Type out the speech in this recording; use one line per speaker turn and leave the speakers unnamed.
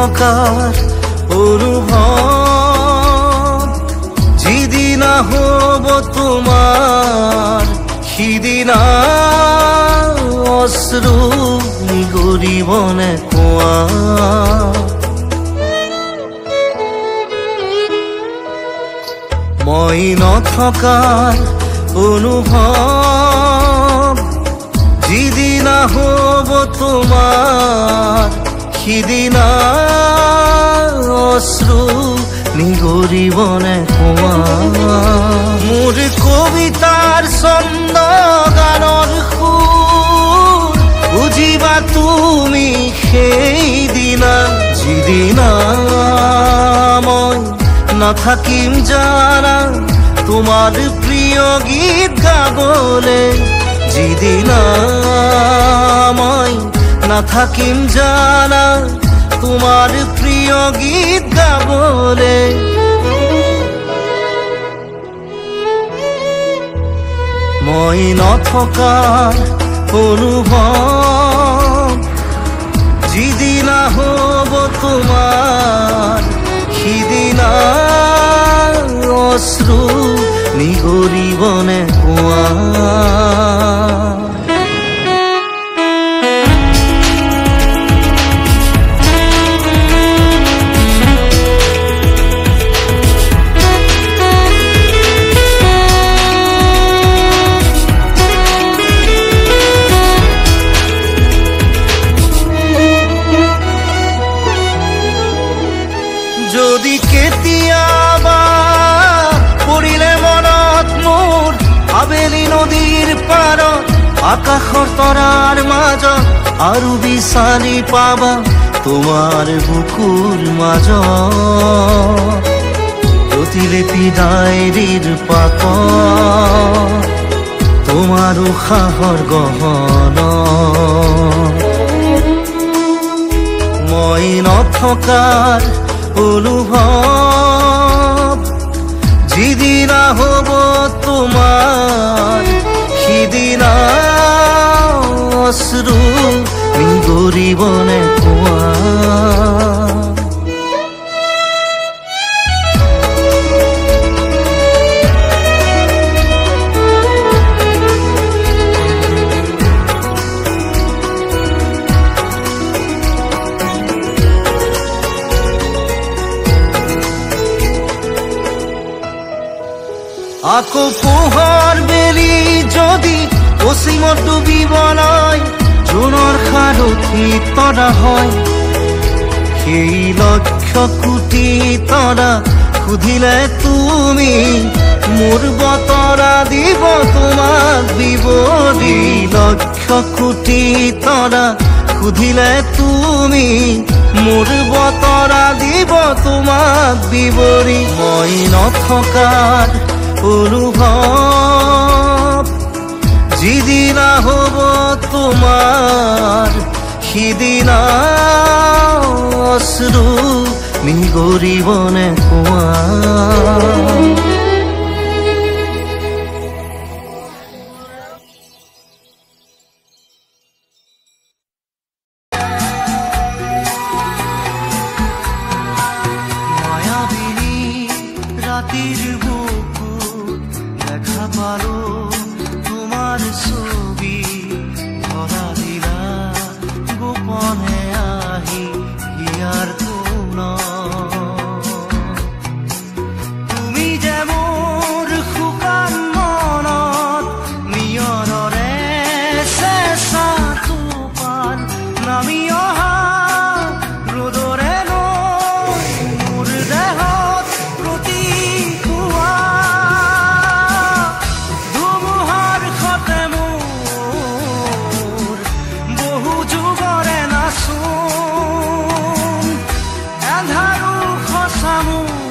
নথকাৰ অনুভৱ যিদিনা হ'ব তোমাৰ সিদিনা অশ্ৰু নিগৰিবনে কোৱা মই নথকাৰ অনুভৱ যিদিনা হ'ব তোমাৰ সিদিনা অশ্ৰু নিগৰিবনে কোৱা মোৰ কবিতাৰ ছন্দ গানৰ সুৰ বুজিবা তুমি সেইদিনা যিদিনা মই নাথাকিম জানা তোমাৰ প্ৰিয় গীত গাবলে যিদিনা মই নাথাকিম জানা তোমাৰ প্ৰিয় গীত গাবলে মই নথকাৰ অনুভৱ যিদিনা হ'ব তোমাৰ সিদিনা অশ্ৰু নিগৰিবনে কোৱা যদি কেতিয়াবা পৰিলে মনত মোৰ আবেলি নদীৰ পাৰত আকাশৰ তৰাৰ মাজত আৰু বিচাৰি পাবা তোমাৰ বুকুৰ মাজত প্ৰতিলিপি ডায়েৰীৰ পাতত তোমাৰ উশাহৰ গহনা মই নথকাৰ অনুভৱ যিদিনা হ'ব তোমাৰ সিদিনা অশ্ৰু নিগৰিবনে কোৱা আকৌ পোহৰ বেলি যদি পশ্চিমত ডুবিবলৈ জোনৰ সাৰথি তৰা হয় সেই লক্ষ কোটি তৰা সুধিলে তুমি মোৰ বতৰা দিব তোমাক বিৱৰি লক্ষ কোটি তৰা সুধিলে তুমি মোৰ বতৰা দিব তোমাক বিৱৰি মই নথকাৰ অনুভৱ যিদিনা হ'ব তোমাৰ সিদিনা অশ্ৰু নিগৰিবনে কোৱা মায়াবিনী ৰাতিৰ দেখা পালো তোমাৰ ছবি ধৰা দিলা গোপনে আহি হিয়াৰ কোণ তুমি যে মোৰ শুকান মনত নিয়ৰৰে চেঁচা টোপাল নামি অহা ৰ'দৰে মোৰ দেহত প্ৰতিপুৱা amor